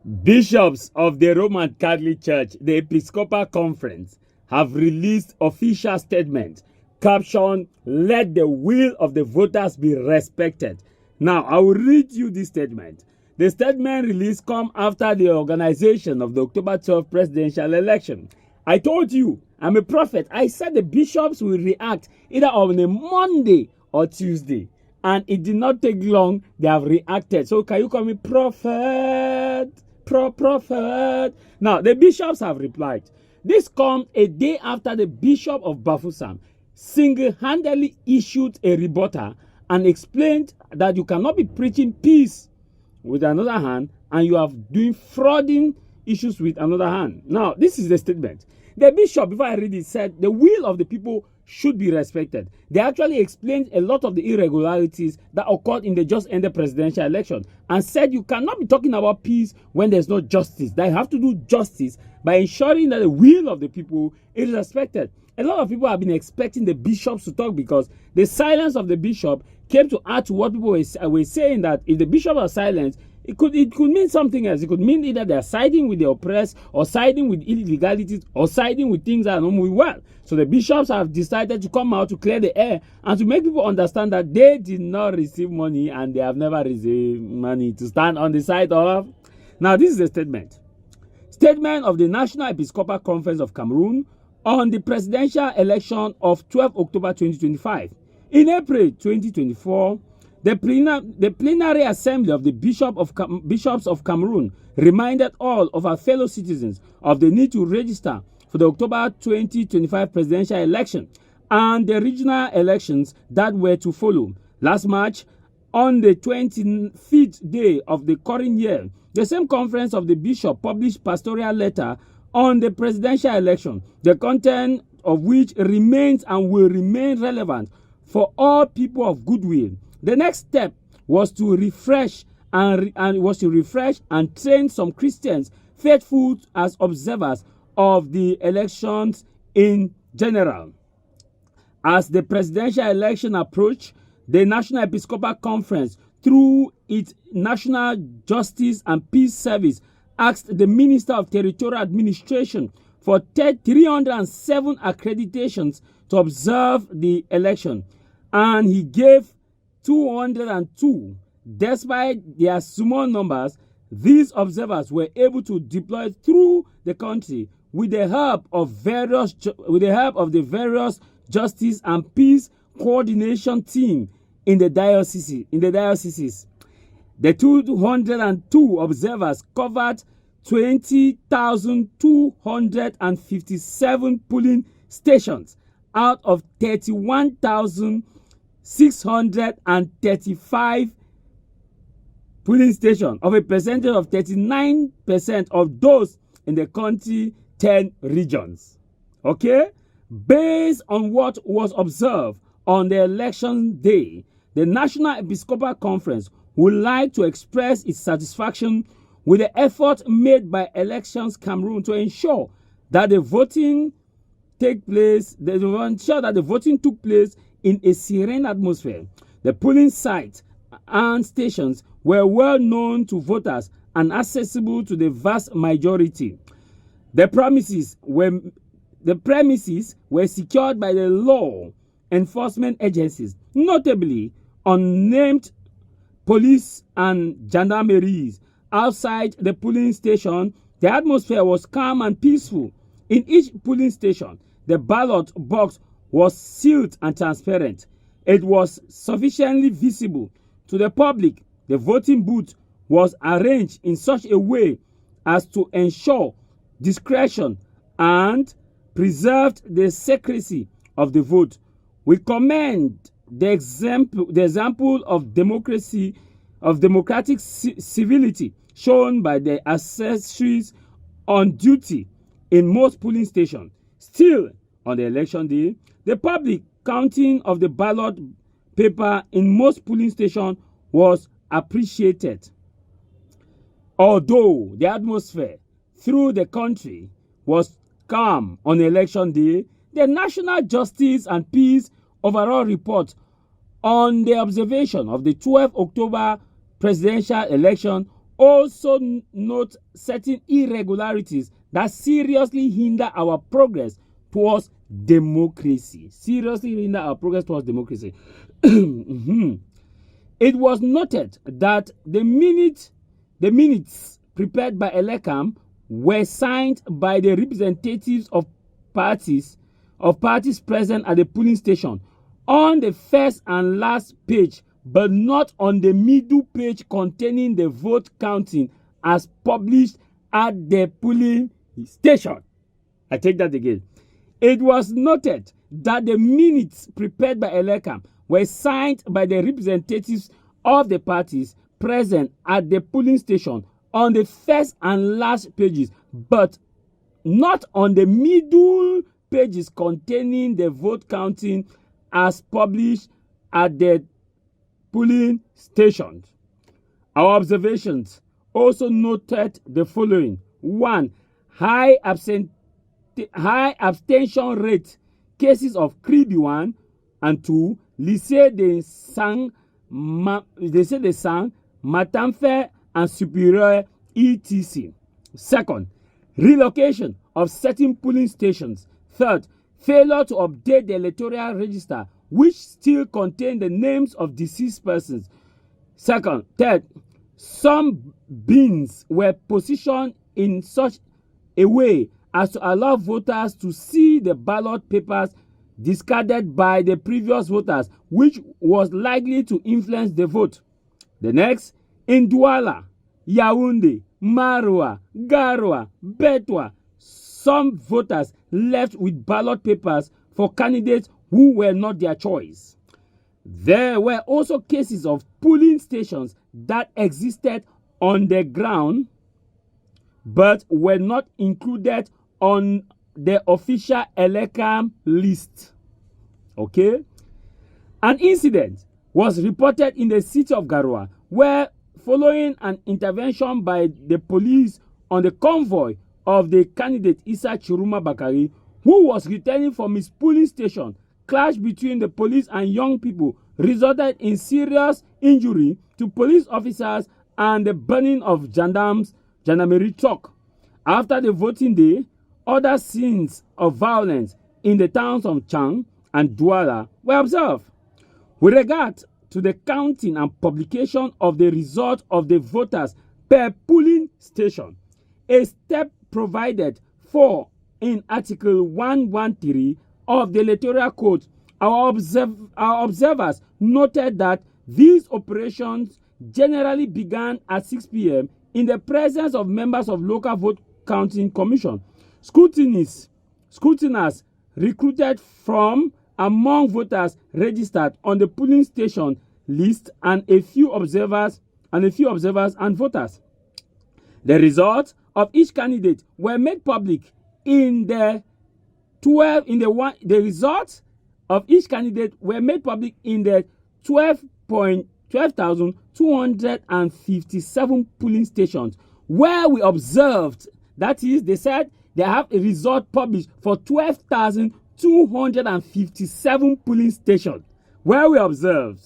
Bishops of the Roman Catholic Church, the Episcopal Conference, have released official statement captioned, "Let the will of the voters be respected." Now, I will read you this statement. The statement released comes after the organization of the October 12th presidential election. I told you, I'm a prophet. I said the bishops will react either on a Monday or Tuesday. And it did not take long, they have reacted. So can you call me prophet? Prophet. Now, the bishops have replied. This comes a day after the Bishop of Bafoussam single-handedly issued a rebuttal and explained that you cannot be preaching peace with another hand and you are doing frauding issues with another hand. Now, this is the statement. The bishop, before I read it, said the will of the people should be respected. They actually explained a lot of the irregularities that occurred in the just ended presidential election and said you cannot be talking about peace when there's no justice. That you have to do justice by ensuring that the will of the people is respected. A lot of people have been expecting the bishops to talk because the silence of the bishop came to add to what people were saying, that if the bishop are silent, it could mean something else. It could mean either they are siding with the oppressed or siding with illegalities or siding with things that are not moving well. So the bishops have decided to come out to clear the air and to make people understand that they did not receive money and they have never received money to stand on the side of. Now, this is a statement. Statement of the National Episcopal Conference of Cameroon on the presidential election of 12 October 2025. In April 2024, the plenary assembly of the bishops of Cameroon reminded all of our fellow citizens of the need to register for the October 2025 presidential election and the regional elections that were to follow. Last March, on the 25th day of the current year, the same conference of the bishop published pastoral letter on the presidential election, the content of which remains and will remain relevant for all people of goodwill. The next step was to refresh and train some Christians faithful as observers of the elections in general. As the presidential election approached, the National Episcopal Conference, through its National Justice and Peace Service, asked the Minister of Territorial Administration for 307 accreditations to observe the election, and he gave 202. Despite their small numbers, these observers were able to deploy through the country with the help of the various justice and peace coordination team in the dioceses. The 202 observers covered 20,257 polling stations out of 31,635 polling stations, of a percentage of 39% of those in the country 10 regions. Okay? Based on what was observed on the election day, the National Episcopal Conference would like to express its satisfaction with the effort made by Elections Cameroon to ensure that the voting took place in a serene atmosphere. The polling sites and stations were well known to voters and accessible to the vast majority. The premises were secured by the law enforcement agencies, notably unnamed police and gendarmeries. Outside the polling station, the atmosphere was calm and peaceful. In each polling station, the ballot box was sealed and transparent. It was sufficiently visible to the public. The voting booth was arranged in such a way as to ensure discretion and preserved the secrecy of the vote. We commend the example of democratic civility shown by the accessories on duty in most polling stations. Still, on the election day, the public counting of the ballot paper in most polling stations was appreciated. Although the atmosphere through the country was calm on election day, the National Justice and Peace overall report on the observation of the 12th October presidential election also note certain irregularities that seriously hinder our progress towards democracy. Seriously hinder our progress towards democracy. It was noted that the minutes prepared by Elekam were signed by the representatives of parties present at the polling station on the first and last page, but not on the middle page containing the vote counting as published at the polling station. I take that again. It was noted that the minutes prepared by Elekam were signed by the representatives of the parties present at the polling station on the first and last pages, but not on the middle pages containing the vote counting as published at the polling stations. Our observations also noted the following: 1. High abstention rate, cases of Kribi 1 and 2, Lycée de Sang, Matamfe and Superior etc. Second, relocation of certain polling stations. Third, failure to update the electoral register, which still contain the names of deceased persons. Third, some bins were positioned in such a way as to allow voters to see the ballot papers discarded by the previous voters, which was likely to influence the vote. The next, in Douala, Yaoundé, Maroua, Garoua, Betwa, some voters left with ballot papers for candidates who were not their choice. There were also cases of polling stations that existed on the ground but were not included on the official Elekam list. Okay? An incident was reported in the city of Garoua, where, following an intervention by the police on the convoy of the candidate Issa Chiruma Bakari, who was returning from his polling station, clash between the police and young people resulted in serious injury to police officers and the burning of gendarmerie truck. After the voting day, other scenes of violence in the towns of Chang and Douala were observed. With regard to the counting and publication of the result of the voters per polling station, a step provided for in Article 113 of the Electoral Code, our observers noted that these operations generally began at 6 p.m. in the presence of members of local vote counting commission. Scrutineers recruited from among voters registered on the polling station list and a few observers and voters. The results of each candidate were made public in the results of each candidate were made public in the 12,257 polling stations where we observed, that is, they said they have a result published for 12,257 polling stations where we observed.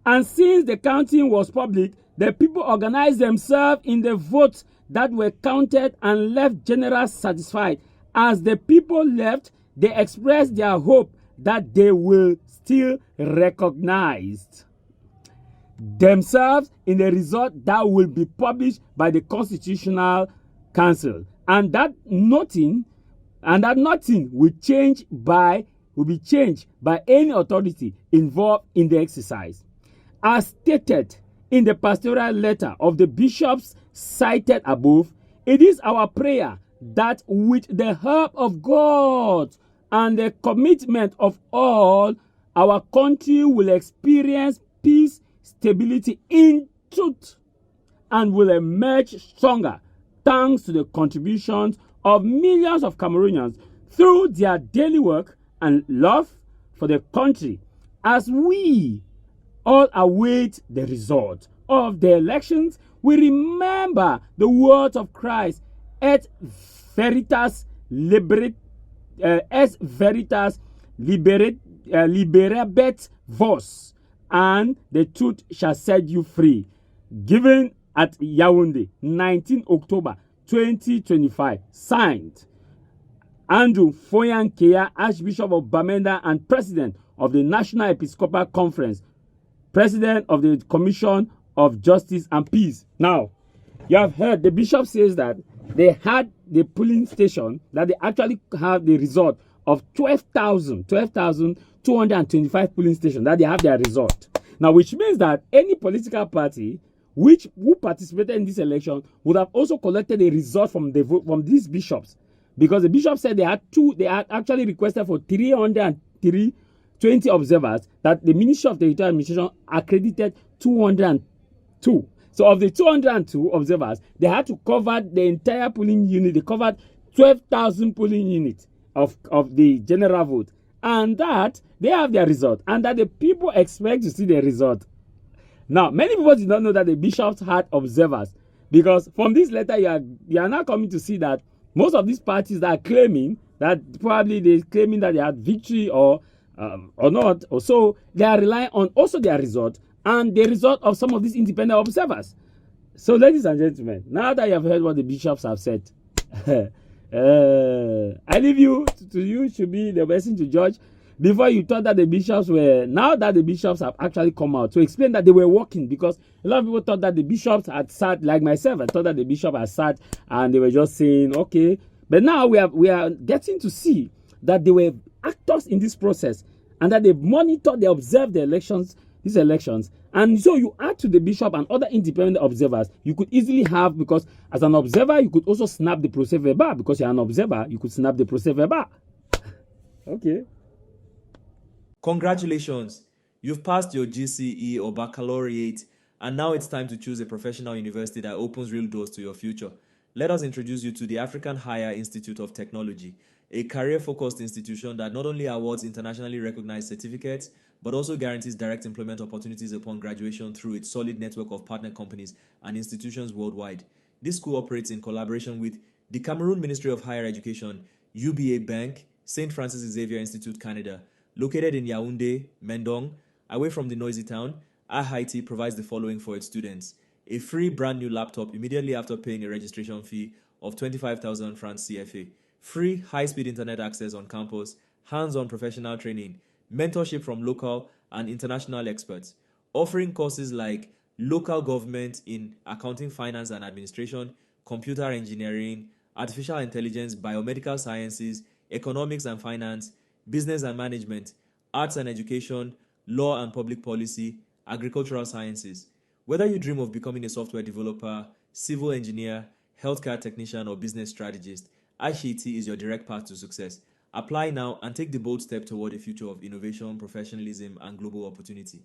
And since the counting was public, the people organized themselves in the votes that were counted and left generally satisfied. As the people left, they expressed their hope that they will still recognize themselves in the result that will be published by the Constitutional Council, and that nothing will be changed by any authority involved in the exercise. As stated in the pastoral letter of the bishops cited above, it is our prayer that with the help of God and the commitment of all, our country will experience peace, stability in truth, and will emerge stronger thanks to the contributions of millions of Cameroonians through their daily work and love for the country. As we all await the result of the elections, we remember the words of Christ, et veritas liberabet vos, and the truth shall set you free, given at Yaoundé, 19 October 2025. Signed, Andrew Foyan-Kea, Archbishop of Bamenda and President of the National Episcopal Conference, President of the Commission of Justice and Peace. Now, you have heard the bishop says that they had the polling station, that they actually have the result of 12,225 polling stations, that they have their result. Now, which means that any political party who participated in this election would have also collected a result from the vote from these bishops, because the bishop said they had actually requested for 320 observers, that the Ministry of Territorial Administration accredited 202. So of the 202 observers, they had to cover the entire polling unit. They covered 12,000 polling units of the general vote, and that they have their result, and that the people expect to see the result. Now, many people did not know that the bishops had observers, because from this letter you are now coming to see that most of these parties that are claiming that probably they're claiming that they had victory or not, or so they are relying on also their result and the result of some of these independent observers. So, ladies and gentlemen, now that you have heard what the bishops have said, I leave you to you should be the person to judge. Before you thought that the bishops were, now that the bishops have actually come out to explain that they were working, because a lot of people thought that the bishops had sat, like myself, I thought that the bishop had sat and they were just saying, okay. But now we are getting to see that they were actors in this process, and that they monitored, they observed these elections. And so you add to the bishop and other independent observers, you could easily have, because as an observer, you could also snap the procès verbal, because you're an observer, you could snap the procès verbal. Okay. Congratulations, you've passed your GCE or baccalaureate, and now it's time to choose a professional university that opens real doors to your future. Let us introduce you to the African Higher Institute of Technology, a career-focused institution that not only awards internationally recognized certificates, but also guarantees direct employment opportunities upon graduation through its solid network of partner companies and institutions worldwide. This school operates in collaboration with the Cameroon Ministry of Higher Education, UBA Bank, St. Francis Xavier Institute, Canada. Located in Yaoundé, Mendong, away from the noisy town, Haiti provides the following for its students: a free brand new laptop immediately after paying a registration fee of 25,000 francs CFA, free high-speed internet access on campus, hands-on professional training, mentorship from local and international experts, offering courses like local government in accounting, finance and administration, computer engineering, artificial intelligence, biomedical sciences, economics and finance, business and management, arts and education, law and public policy, agricultural sciences. Whether you dream of becoming a software developer, civil engineer, healthcare technician, or business strategist, ICT is your direct path to success. Apply now and take the bold step toward a future of innovation, professionalism, and global opportunity.